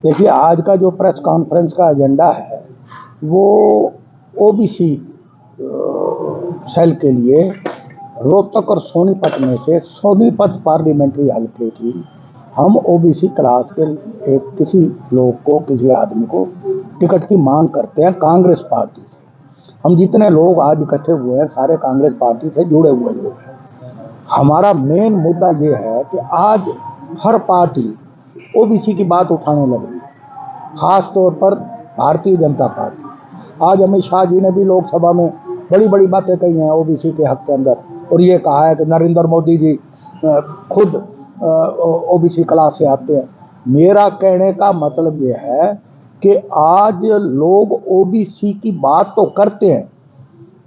देखिए, आज का जो प्रेस कॉन्फ्रेंस का एजेंडा है वो ओबीसी सेल के लिए रोहतक और सोनीपत में से सोनीपत पार्लियामेंट्री हल्के की हम ओबीसी क्लास के एक किसी लोग को, किसी आदमी को टिकट की मांग करते हैं कांग्रेस पार्टी से। हम जितने लोग आज इकट्ठे हुए हैं सारे कांग्रेस पार्टी से जुड़े हुए लोग हैं। हमारा मेन मुद्दा ये है कि आज हर पार्टी ओबीसी की बात उठाने लग रही है, खास तौर पर भारतीय जनता पार्टी। आज अमित शाह जी ने भी लोकसभा में बड़ी बड़ी बातें कही हैं ओबीसी के हक के अंदर, और ये कहा है कि नरेंद्र मोदी जी खुद ओबीसी क्लास से आते हैं। मेरा कहने का मतलब ये है कि आज लोग ओबीसी की बात तो करते हैं,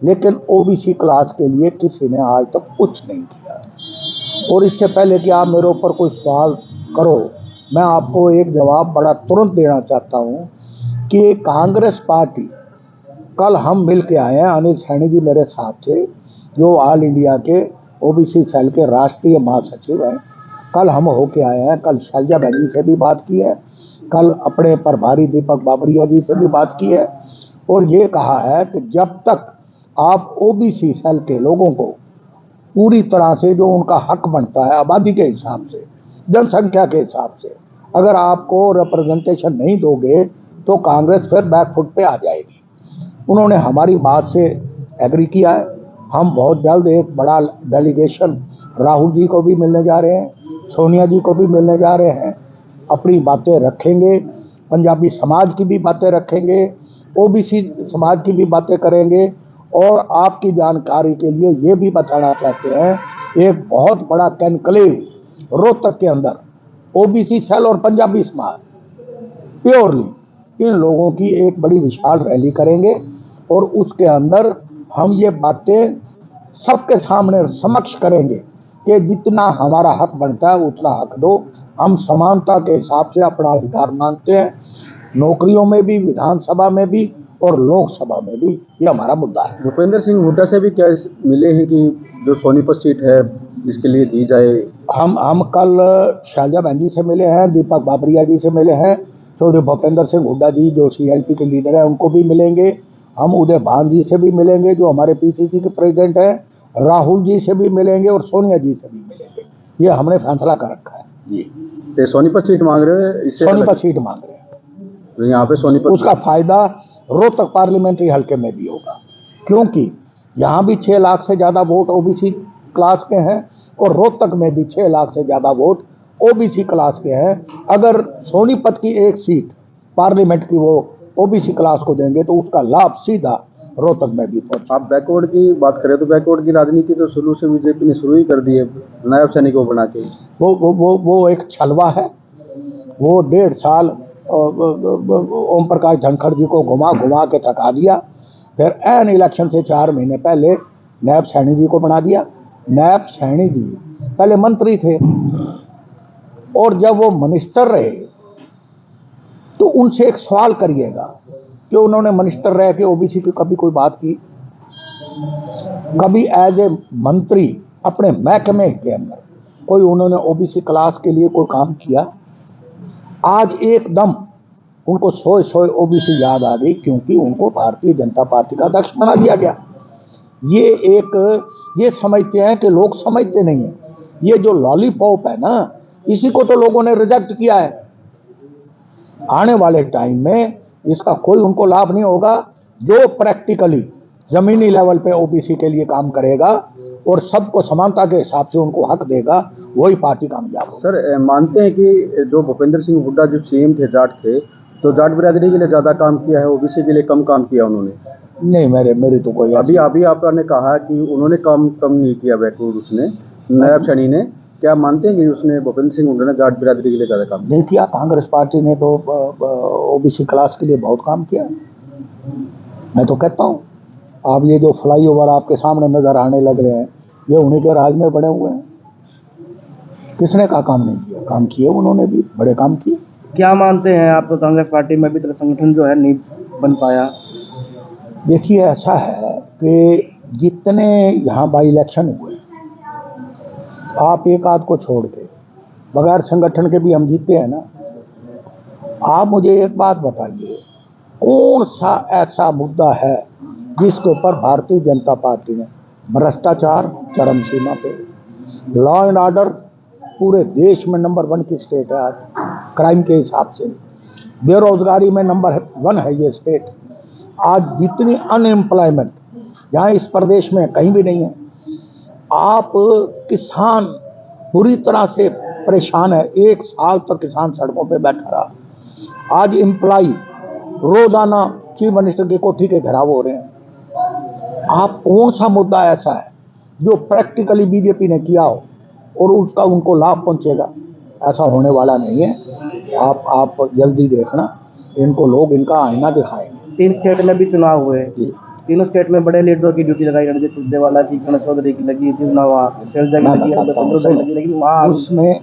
लेकिन ओबीसी क्लास के लिए किसी ने आज तक कुछ नहीं किया। और इससे पहले कि आप मेरे ऊपर कोई सवाल करो, मैं आपको एक जवाब बड़ा तुरंत देना चाहता हूँ कि कांग्रेस पार्टी, कल हम मिल के आए हैं, अनिल सैनी जी मेरे साथ थे जो ऑल इंडिया के ओबीसी सेल के राष्ट्रीय महासचिव हैं। कल हम होके आए हैं, कल शैलजा बहन जी से भी बात की है, कल अपने प्रभारी दीपक बाबरिया जी से भी बात की है, और ये कहा है कि जब तक आप ओबीसी सेल के लोगों को पूरी तरह से जो उनका हक बनता है आबादी के हिसाब से, जनसंख्या के हिसाब से, अगर आपको रिप्रेजेंटेशन नहीं दोगे तो कांग्रेस फिर बैकफुट पे आ जाएगी। उन्होंने हमारी बात से एग्री किया है। हम बहुत जल्द एक बड़ा डेलीगेशन राहुल जी को भी मिलने जा रहे हैं, सोनिया जी को भी मिलने जा रहे हैं, अपनी बातें रखेंगे, पंजाबी समाज की भी बातें रखेंगे, ओबीसी समाज की भी बातें करेंगे। और आपकी जानकारी के लिए ये भी बताना चाहते हैं, एक बहुत बड़ा कॉन्क्लेव रोहतक के अंदर ओबीसी सेल और पंजाबी समाज प्योरली इन लोगों की एक बड़ी विशाल रैली करेंगे, और उसके अंदर हम ये बातें सबके सामने समक्ष करेंगे कि जितना हमारा हक बनता है उतना हक दो। हम समानता के हिसाब से अपना अधिकार मांगते हैं, नौकरियों में भी, विधानसभा में भी और लोकसभा में भी। ये हमारा मुद्दा है। भूपेंद्र सिंह हुड्डा से भी क्या मिले हैं कि जो सोनीपत सीट है इसके लिए दी जाए? हम कल शैलजा बहन जी से मिले हैं, दीपक बाबरिया जी से मिले हैं, चौधरी भूपेंद्र सिंह हुड्डा जी जो सीएलपी के लीडर हैं उनको भी मिलेंगे। हम उदय भान जी से भी मिलेंगे जो हमारे पीसीसी के प्रेसिडेंट हैं, राहुल जी से भी मिलेंगे और सोनिया जी से भी मिलेंगे। ये हमने फैसला कर रखा है जी। तो सोनीपत सीट मांग रहे हैं? सोनीपत सीट मांग रहे हैं। तो यहाँ पे सोनीपत, उसका फायदा रोहतक पार्लियामेंट्री हल्के में भी होगा, क्योंकि यहाँ भी 6 लाख से ज़्यादा वोट ओबीसी क्लास के हैं और रोहतक में भी 6 लाख से ज़्यादा वोट ओबीसी क्लास के हैं। अगर सोनीपत की एक सीट पार्लियामेंट की वो ओबीसी क्लास को देंगे तो उसका लाभ सीधा रोहतक में भी पहुंचा। आप बैकवर्ड की बात करें तो बैकवर्ड की राजनीति तो शुरू से बीजेपी ने शुरू ही कर दी है, नायब सैनिक को बना के। वो एक छलवा है। वो 1.5 साल ओम प्रकाश धनखड़ जी को घुमा घुमा के थका दिया, फिर एन इलेक्शन से 4 महीने पहले नायब सैनी जी को बना दिया। नायब सैनी जी पहले मंत्री थे, और जब वो मिनिस्टर रहे तो उनसे एक सवाल करिएगा कि उन्होंने मिनिस्टर रह के ओबीसी की कभी कोई बात की? कभी एज ए मंत्री अपने महकमे के अंदर कोई उन्होंने ओबीसी क्लास के लिए कोई काम किया? आज एकदम उनको सोए ओबीसी याद आ गई, क्योंकि उनको भारतीय जनता पार्टी का अध्यक्ष बना दिया गया। ये समझते हैं कि लोग समझते नहीं है। ये जो लॉलीपॉप है ना, इसी को तो लोगों ने रिजेक्ट किया है। आने वाले टाइम में इसका कोई उनको लाभ नहीं होगा। जो प्रैक्टिकली जमीनी लेवल पे ओबीसी के लिए काम करेगा और सबको समानता के हिसाब से उनको हक देगा, वही पार्टी कामयाब होगी। सर, मानते हैं कि जो भूपेंद्र सिंह हुड्डा जब सीएम थे, जाट थे, तो जाट बिरादरी के लिए ज्यादा काम किया है, ओबीसी के लिए कम काम किया उन्होंने? नहीं, मेरी तो कोई अभी आपने कहा कि उन्होंने काम कम नहीं किया बैकवर्ड, उसने नायब सैनी ने। क्या मानते हैं कि उसने भूपेंद्र सिंह हुड्डा ने जाट बिरादरी के लिए ज्यादा काम नहीं किया? कांग्रेस पार्टी ने तो ओबीसी क्लास के लिए बहुत काम किया। मैं तो कहता हूँ, आप ये जो फ्लाईओवर आपके सामने नजर आने लग रहे हैं, ये उन्हीं के राज में बने हुए हैं। किसने का काम नहीं किया? काम किए उन्होंने भी, बड़े काम किए। क्या मानते हैं आप, तो कांग्रेस पार्टी में अभी तक संगठन जो है नहीं बन पाया? देखिए, ऐसा है कि जितने यहाँ बाई इलेक्शन हुए, आप एक आध को छोड़ के, बगैर संगठन के भी हम जीते हैं ना। आप मुझे एक बात बताइए, कौन सा ऐसा मुद्दा है जिसके ऊपर भारतीय जनता पार्टी ने, भ्रष्टाचार चरम सीमा पे, लॉ एंड ऑर्डर पूरे देश में नंबर 1 की स्टेट है आज क्राइम के हिसाब से, बेरोजगारी में नंबर 1 है ये स्टेट। आज जितनी अनएम्प्लॉयमेंट यहाँ इस प्रदेश में कहीं भी नहीं है। आप किसान पूरी तरह से परेशान है, 1 साल तक किसान सड़कों पे बैठा रहा। आज एम्प्लॉय रोजाना चीफ मिनिस्टर की कोठी के घेराव हो रहे हैं। आप कौन सा मुद्दा ऐसा है जो प्रैक्टिकली बीजेपी ने किया हो और उसका उनको लाभ पहुंचेगा? ऐसा होने वाला नहीं है। आप जल्दी देखना, इनको लोग इनका आईना दिखाएंगे। 3 स्टेट में भी चुनाव हुए, जी। तीनों स्टेट में बड़े लीडरों की ड्यूटी लगाई, रणजीत सुरजेवाला की, कर्ण चौधरी की लगी थी, शैलजा की मैं लगी, बताता हूँ, चंद्रोदय लगी, लेकिन वहाँ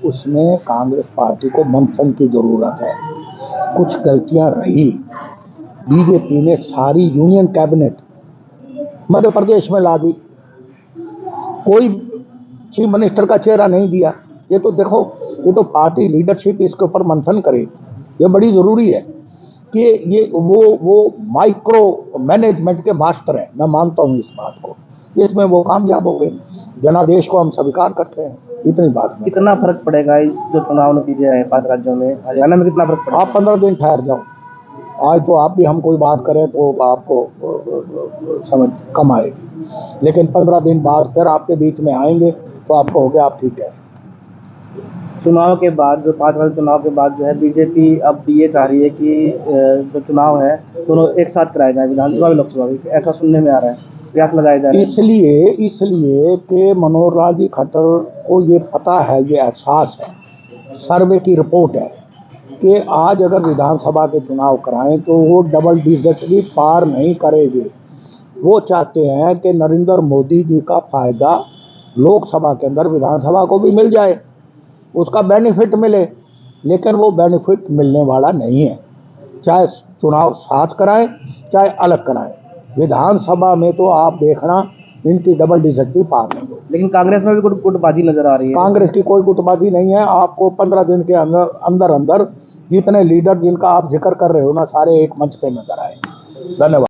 उसमें कांग्रेस पार्टी को मंथन की जरूरत है। कुछ गलतियां रही, बीजेपी ने सारी यूनियन कैबिनेट मध्य प्रदेश में ला दी, कोई चीफ मिनिस्टर का चेहरा नहीं दिया। ये तो देखो, ये तो पार्टी लीडरशिप इसके ऊपर मंथन करे, ये बड़ी जरूरी है कि ये वो माइक्रो मैनेजमेंट के मास्टर हैं, मैं मानता हूँ इस बात को, इसमें वो कामयाब हो गए। जनादेश को हम स्वीकार करते हैं, इतनी बात नहीं। कितना फर्क पड़ेगा इस जो चुनाव नतीजे हैं 5 राज्यों में, हरियाणा में कितना फर्क पड़ेगा? आप 15 दिन ठहर जाओ, आज तो आप भी हम कोई बात करें तो आपको समझ कम आएगी, लेकिन 15 दिन बाद फिर आपके बीच में आएंगे तो आप कहोगे आप ठीक है। चुनाव के बाद जो 5 साल चुनाव के बाद जो है बीजेपी अब ये चाह रही है कि जो चुनाव है दोनों एक साथ कराए जाए, विधानसभा भी लोकसभा भी, ऐसा सुनने में आ रहा है, प्रयास लगाए जा रहे हैं। इसलिए कि मनोहर लाल जी खट्टर को ये पता है, ये एहसास है, सर्वे की रिपोर्ट है कि आज अगर विधानसभा के चुनाव कराएं तो वो डबल डिजिट भी पार नहीं करेंगे। वो चाहते हैं कि नरेंद्र मोदी जी का फायदा लोकसभा के अंदर विधानसभा को भी मिल जाए, उसका बेनिफिट मिले, लेकिन वो बेनिफिट मिलने वाला नहीं है। चाहे चुनाव साथ कराएं चाहे अलग कराएं, विधानसभा में तो आप देखना इनकी डबल डिजिट भी पार नहीं होगी। लेकिन कांग्रेस में भी गुटबाजी नजर आ रही है। कांग्रेस की कोई गुटबाजी नहीं है। आपको 15 दिन के अंदर जितने लीडर जिनका आप जिक्र कर रहे हो ना, सारे एक मंच पे नजर आए। धन्यवाद।